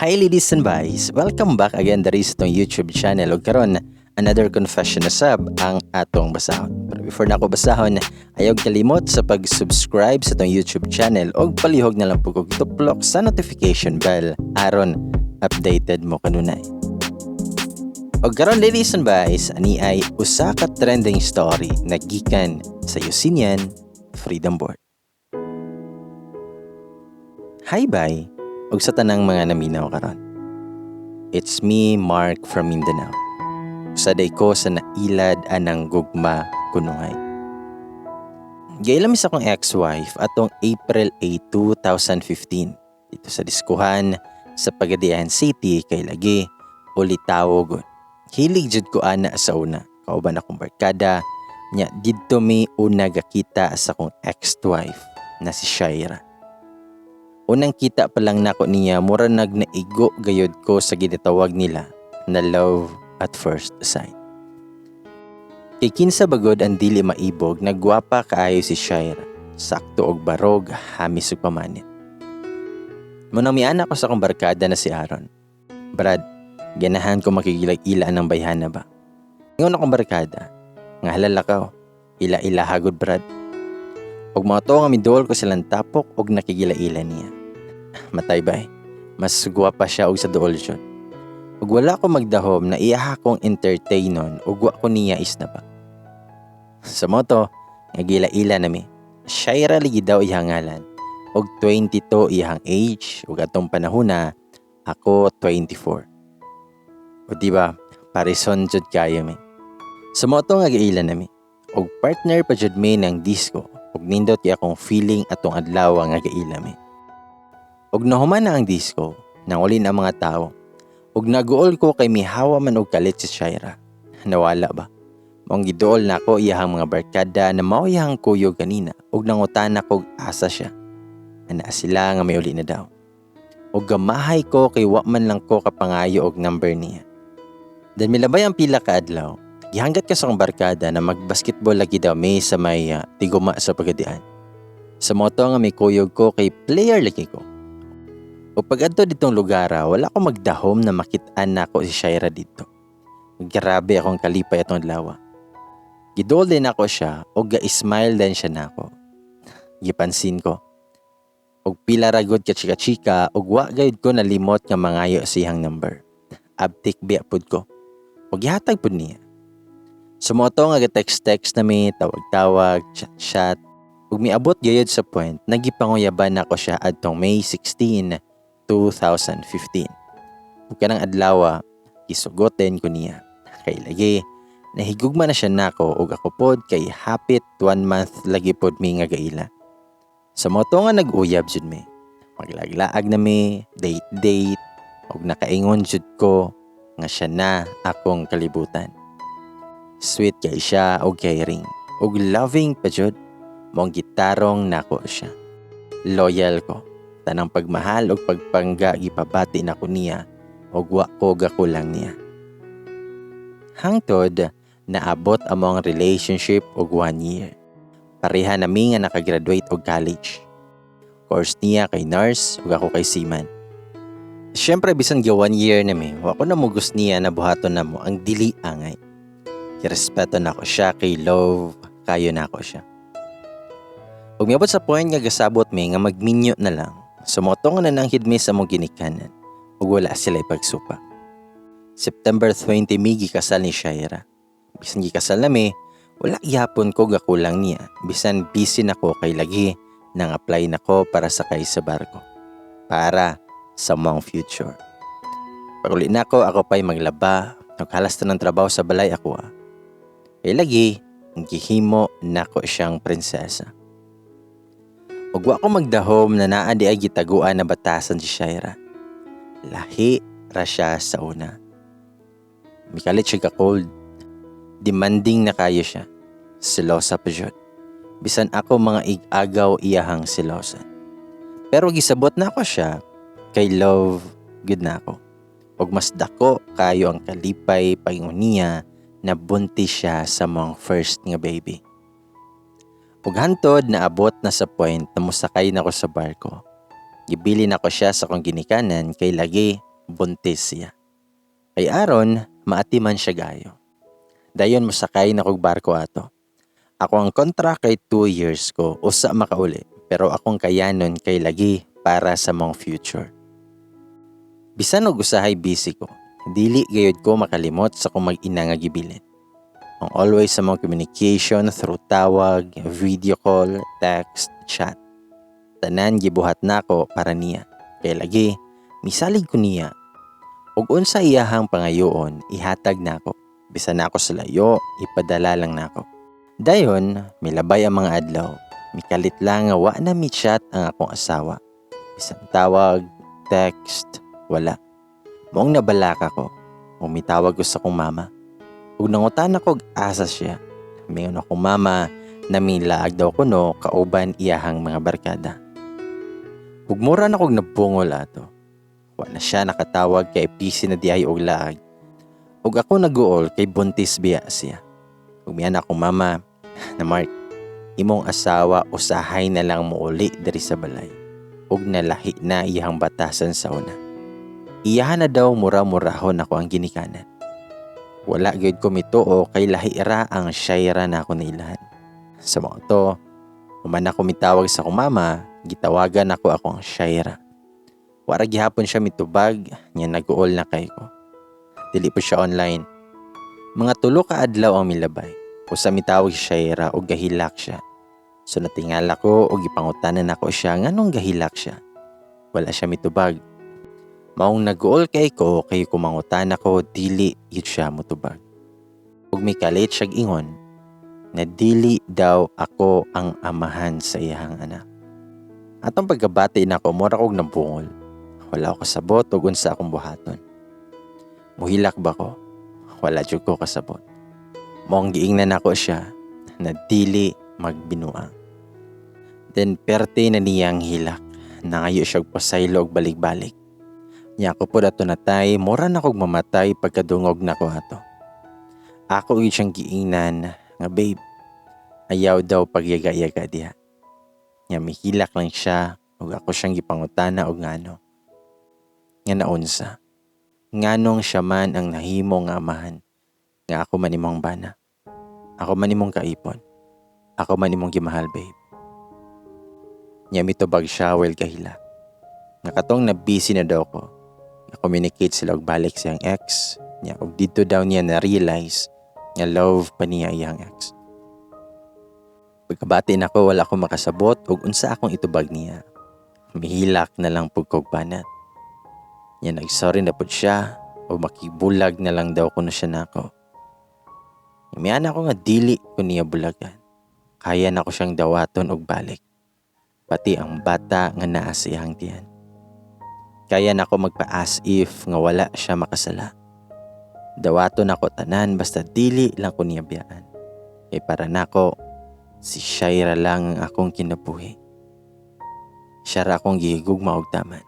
Hi ladies and boys, welcome back again diri sa itong YouTube channel. Ug karon another confession na sab ang atong basahon. Pero before na ako basahon, ayaw kalimot sa pag-subscribe sa itong YouTube channel ug palihog na lang po kog tuplok sa notification bell aron updated mo kanunay. Og karon ladies and boys, ani ay usa ka trending story na gikan sa Yusinian Freedom Board. Hi bye, og sa tanang mga naminaw karon. It's me, Mark from Mindanao. Usaday ko sa nailad anang gugma kunungay. Gailam sa akong ex-wife atong April 8, 2015 dito sa diskuhan sa Pagadian City kay lagi ulitawo gud. Hilig jud ko ana sa una. Kauban akong barkada nya didto mi una gakita sa akong ex-wife na si Shaira. Unang kita pa lang nako niya, mura nagnaigo gayod ko sa ginatawag nila na love at first sight. Kay kinsa bagod ang dili maibog, nagwapa kaayo si Shaira. Sakto og barog, hamis ug pamanit. Munang miana ko sa akong barkada na si Aaron. Brad, ganahan ko makigilag-ila ng bayhana ba? Ngayon akong barkada, nga halala ka, ila-ila hagod Brad. Og mga to nga midol ko silang tapok og nakigila-ila niya. Matay bay, mas guwapa siya og sa duol siya. Ug wala ko magdahom na iyaha kong entertainon ug wa ko niya isna pa. Sa moto, nagila-ila nami. Shaira ligi daw iyang ngalan. Og 22 iyang age ug atong panahona ako 24. O diba, parison jud kayo mi. Sa moto nagaila nami. Og partner pa jud mi ng disco ug nindot kay akong feeling atong adlaw nga gaila mi. Og nahuman na ang disco, nangulin ang mga tao. Og naguol ko kay mihawa man og kalit si Shaira. Nawala ba? Mong giduol na ako iyahang mga barkada na mao iyahang kuyo ganina. Og nangutan ako asa siya. Ana sila nga may uli na daw. Og gamahay ko kay wa man lang ko kapangayo og number niya. Dan milabay ang pila ka adlaw. Gihanggat ka sa akong barkada na magbasketball lagi daw may sa may tiguma sa Pagadian. Sa moto nga may kuyog ko kay player lagi ko. O pag adto ditong lugar, wala ko magdahom na makitaan na ako si Shaira dito. Grabe akong kalipay atong adlaw. Gidol din ako siya o ga-smile din siya na ako. Gipansin ko. Og pila ragod ka chika-chika og wa gayud ko nalimot nga mangayo siyang number. Abtik biya pud ko. Og gihatag pud niya. Sumoto nga ga-text-text na mi, tawag-tawag, chat-chat. Ug miabot gayud sa point, nagipanguyaban ako siya adtong May 16, 2015. Ug kanang adlaw, gisugoten ko niya. Kay lagi, nahigugma na siya nako ug ako pod kay hapit 1 month lagi pod mi nga gaila. Sa moto nga nag-uyab jud mi. Maglaglaag na mi, date, ug nakaingon jud ko nga siya na akong kalibutan. Sweet kay siya ug caring, ug loving pa jud. Mong gitarong nako siya. Loyal ko. Tanang pagmahal ug pagpangga gipabati nako niya ug wa ko gakulang niya. Hangtod naabot among relationship og 1 year. Pareha nami nga nakagraduate og college. Course niya kay nurse ug ako kay seaman. Syempre bisan ga 1 year nami, wa ko na mugos niya na buhaton namo ang dili angay. Kirespeto nako siya kay love kayo nako siya. Ug miabot sa point nga gasabot mi nga magminyo na lang. Sumotong na nang hidmi sa mong ginikanan ug wala sila pagsupa. September 20 mi gikasal ni Shaira. Bisan gikasal nami, wala gyapon ko gakulang niya. Bisan busy nako kay lagi nang apply nako para sakay sa barko. Para sa mong future. Pag uli nako, ako pa'y maglaba. Naghalas ta ng trabaho sa balay ako. Kay lagi, gihimo nako siyang prinsesa. Ug wa ko magdahom na naa di ay gitaguan na batasan si Shaira. Lahi ra siya sa una. Mikalit siya ka-cold. Demanding na kayo siya. Silosa pa jud. Bisan ako mga igagaw iyahang silosa. Pero gisabot na ako siya. Kay love, good na ako. Ug mas dako kayo ang kalipay paingon niya na buntis siya sa mong first nga baby. Ug hantod naabot na sa point na musakay na ko sa barko. Gibili na ko siya sa kong ginikanan kay lagi buntis siya. Kay aron, maatiman siya gayo. Dayon mosakay na kog barko ato. Ako ang kontra kay 2 years ko, usa makauli. Pero akong kayanon kay lagi para sa mong future. Bisan og usahay busy ko, dili gayud ko makalimot sa kung mag-ina nga gibilin. Ang always sa mong communication through tawag, video call, text, chat. Tanan gibuhat nako para niya. Kay lagi, misalig ko niya. Ug unsa iyahang pangayoon, ihatag nako. Bisan nako sa layo, ipadala lang nako. Dayon, milabay ang mga adlaw. Mikalit lang nga wa na mi-chat ang akong asawa. Bisan tawag, text, wala. Moong nabalaka ko. Umitawag ko sa kong mama. Ug nangutan ako asa siya. Mingon akong mama na milaag daw ko no kauban iyahang mga barkada. Ug mura na kog nabungol ato. Wa na siya nakatawag kay busy na diay og laag. Ug ako naguol kay buntis biya siya. Ug miyan akong mama na Mark, imong asawa usahay na lang muuli diri sa balay. Ug nalahi na iyang batasan sa una. Iyahan na daw mura-murahon ako ang ginikanan. Wala gyud ko mituo kay lahi ra ang Shaira na ako nailahan. Sa mga to, human ako mitawag sa akong mama, gitawagan ako akong Shaira. Wara gihapon siya mitubag, nya nag-uol na kay ko. Dili po siya online. Mga 3 ka adlaw ang milabay. Usa mitawag si Shaira og gahilak siya. So natingala ko og gipangutanan nako siya nganong gahilak siya. Wala siya mitubag. Maong nag-uol kay ko kay kumangutan ako dili yun siya mutubag. Ug mikalit siyag ingon na dili daw ako ang amahan sa iyang anak. Atong pagkabati nako mura kog nabungol. Wala ako kasabot ug unsa akong buhaton. Muhilak ba ko? Wala jud ko kasabot. Maong giingnan nako siya na dili magbinuang. Then perte na niyang hilak. Nangayo siya pasaylo og balik-balik. Nya ako po dato natay, mura na kog mamatay pagkadungog nako ato. Ako gyud siyang giingnan nga babe, ayaw daw pagyaga-yaga diha. Nya mihilak lang siya ug ako siyang gipangutana og ngano. Nga naunsa. Nganong siya man ang nahimo nga amahan. Nga ako man imong bana. Ako man imong kaipon. Ako man imong gimahal babe. Nya mitubag siya while kahila. Nakatong na busy na daw ko. Na-communicate sila og balik siyang ex niya og dito daw niya na-realize nga love pa niya iyang ex. Pagkabati nako wala akong makasabot og unsa akong itubag niya. Mihilak na lang pug kog banat. Nya nagsorry na pud siya o makibulag na lang daw kuno siya nako. Miyan ako nga dili ko niya bulagan. Kaya na ko siyang dawaton og balik. Pati ang bata nga naa sa iyang tiyan. Kaya na ako magpa-as if nga wala siya makasala. Dawato na ko tanan basta dili lang ko niya biyaan. Kay para nako, si Shaira lang ang akong kinabuhi. Siya ra akong gihigugma og taman.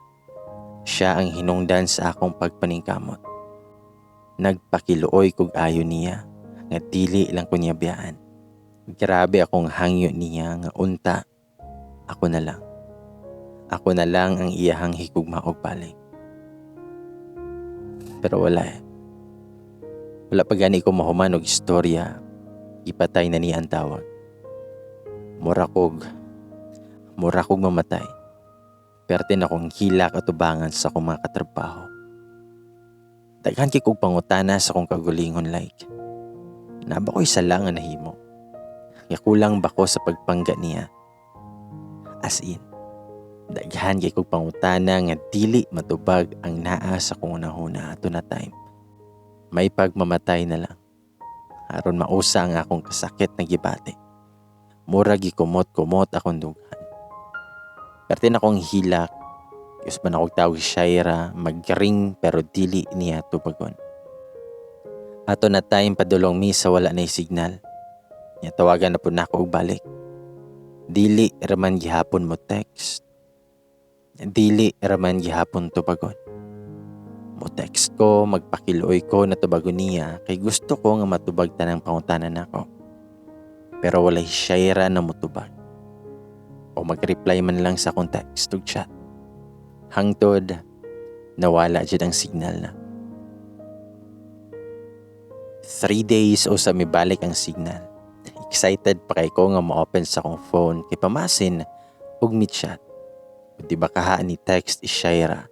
Siya ang hinungdan sa akong pagpaningkamot. Nagpakiluoy kog ayo niya nga dili lang ko niya biyaan. Grabe akong hangyo niya nga unta. Ako na lang. Ako na lang ang iyahang higugma og balik. Pero wala eh. Wala pa gani ko mahuman og istorya. Ipatay na niya ang tawag. Mura kog mamatay. Perte na kong hilak at ubangan sa akong mga katrabaho. Daghan kay kog pangutana sa akong kagulingon like. Naba ko isa lang ang nahimo. Kulang ba ko sa pagpangga niya? As in. Daghan kay kog pangutana nga dili matubag ang naa sa kong unahuna ato na time. May pagmamatay na lang. Aron mausa ang akong kasakit na gibati. Mura gikumot-kumot akong dughan. Perte na kong hilak. Yus man akong tawag Shaira, magring pero dili niya tubagon. Ato na time padulong mi sa wala na signal. Nya tawagan na po na ako og balik. Dili raman gihapon mo text. Dili raman gihapon tubagon. Mo text ko, magpakiluoy ko na tubagon niya kay gusto ko nga matubag tanang pangutanan nako. Pero walay Shaira na mutubag. O mag-reply man lang sa akong text ug chat. Hangtod, nawala dyan ang signal na. 3 days o sa mibalik ang signal. Excited pa kay ko nga ma-open sa akong phone kay pamasin og meet chat. Di ba kaha ni text is Shaira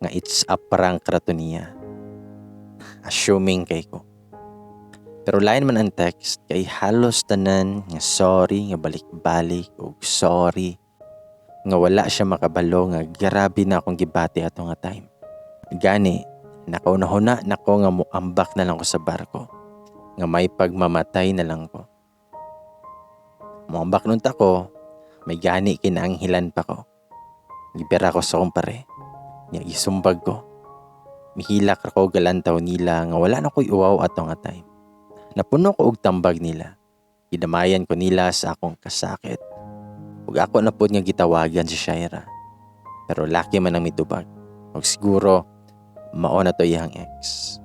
nga it's a prank rato niya. Assuming kay ko. Pero lain man ang text kay halos tanan nga sorry nga balik-balik og sorry nga wala siya makabalo nga grabe na akong gibati ato nga time. Gani, nakaunahuna nako nga muambak na lang ko sa barko. Nga may pagmamatay na lang ko. Muambak nun tako, may gani kinaanghilan pa ko. Gibera ko sa kumpare. Nga isumbag ko. Mihilak ako galantaw nila nga wala na ko'y uwaw ato nga time. Napuno ko og tambag nila. Gidamayan ko nila sa akong kasakit. Ug ako na pod nga gitawagan si Shaira. Pero laki man ang mitubag. Ug siguro mao na to iyang ex.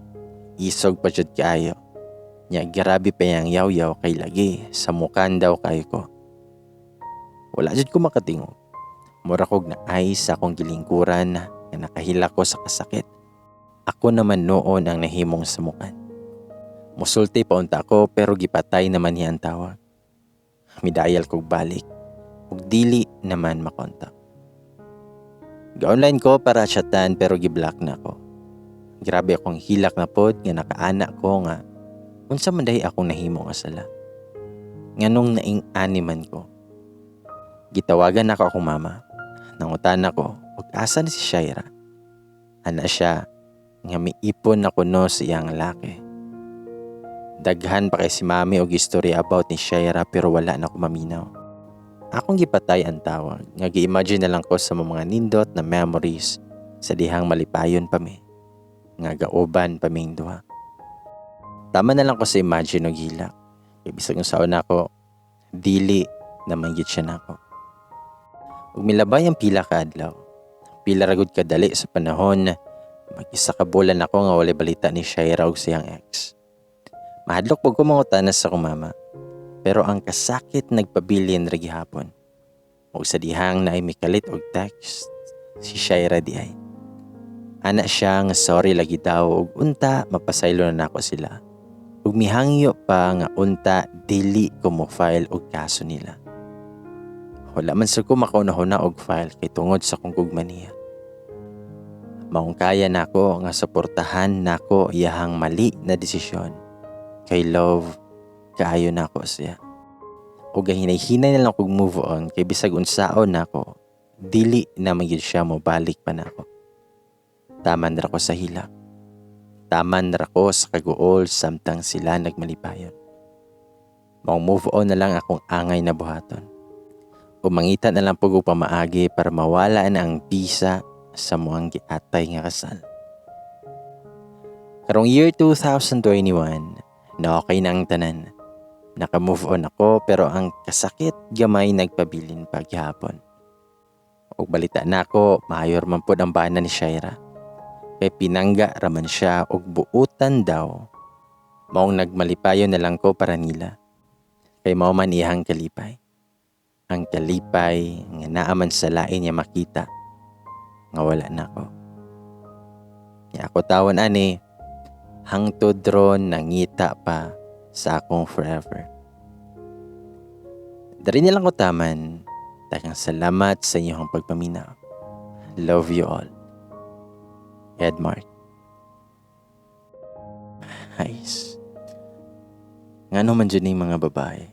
Isog pa jud kaayo. Nya grabe pa yang yaw-yaw kay lagi sa mukan daw kay ko. Wala jud ko makatingog. Mura kog na ay sa akong gilingkuran nga nakahila ko sa kasakit. Ako naman noon ang nahimong sa mukan. Musulti pa unta ako pero gipatay naman niya ang tawag. Midayal kog balik. Ug dili naman makontak. Ga-online ko para chatan pero giblock na ako. Grabe akong hilak na pod nga nakaana ko nga unsa man dahi akong nahimo nga sala. Nganong naing-ani man ko. Gitawagan ako akong mama. Nangutan ako ug asa ni si Shaira. Ana siya nga miipon ako no sa iyang laki. Daghan pa kay si mami og istorya about ni Shaira pero wala na ko maminaw. Akong gipatay ang tawag. Nga gi-imagine na lang ko sa mga nindot na memories sa dihang malipayon pa mi. Nga gaoban pa ming duha. Tama na lang ko sa imagine og hilak. Ibisag yung saon ako, dili na manggit siya na ako. Ug milabay ang pila ka adlaw. Pila ragud kadali sa panahon mag-isa ka bulan ako nga walay balita ni Shaira og siyang ex. Mahadlok pag kumangutanas sa akong mama. Pero ang kasakit nagpabilin ra gihapon. Ug sa dihang na ay mikalit og text si Shaira di ay. Ana siya nga sorry lagi daw ug unta mapasaylo na nako sila. Ug mihangyo pa nga unta dili ko mo file og kaso nila. Wala man sa ko makaunahuna og file kay tungod sa kong gugma niya. Maong kaya nako nga suportahan nako iyahang mali na desisyon. Kay love kaayo nako siya. Ug gahinay-hinay na lang kog move on kay bisag unsaon nako dili na magyud siya mo balik pa nako. Taman ra ko sa hilak. Taman ra ko sa kaguol samtang sila nagmalipayon. Maong move on na lang akong angay na buhaton. Umangita na lang pug pamaagi para mawala na ang bisa sa muang giatay nga kasal. Karong year 2021, na okay na ang tanan. Naka-move on ako pero ang kasakit gamay nagpabilin pa gihapon. Ug balita na ako, mayor man pod ang bana ni Shaira. Kay pinangga raman siya og buutan daw. Maong nagmalipayon na lang ko para nila. Kay mao man iyang kalipay. Ang kalipay nga naaman sa lain niya makita nga wala na ako. Nga ako tawon ani hangtod ron nangita pa sa akong forever. Dari nilang ko taman. Daghang salamat sa inyong pagpaminaw. Love you all. Edmark. Nice. Nga naman dyan yung mga babae.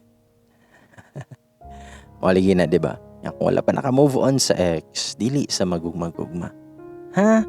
Waligi na, diba? Kung wala pa naka-move on sa ex, dili sa magugma-gugma. Ha?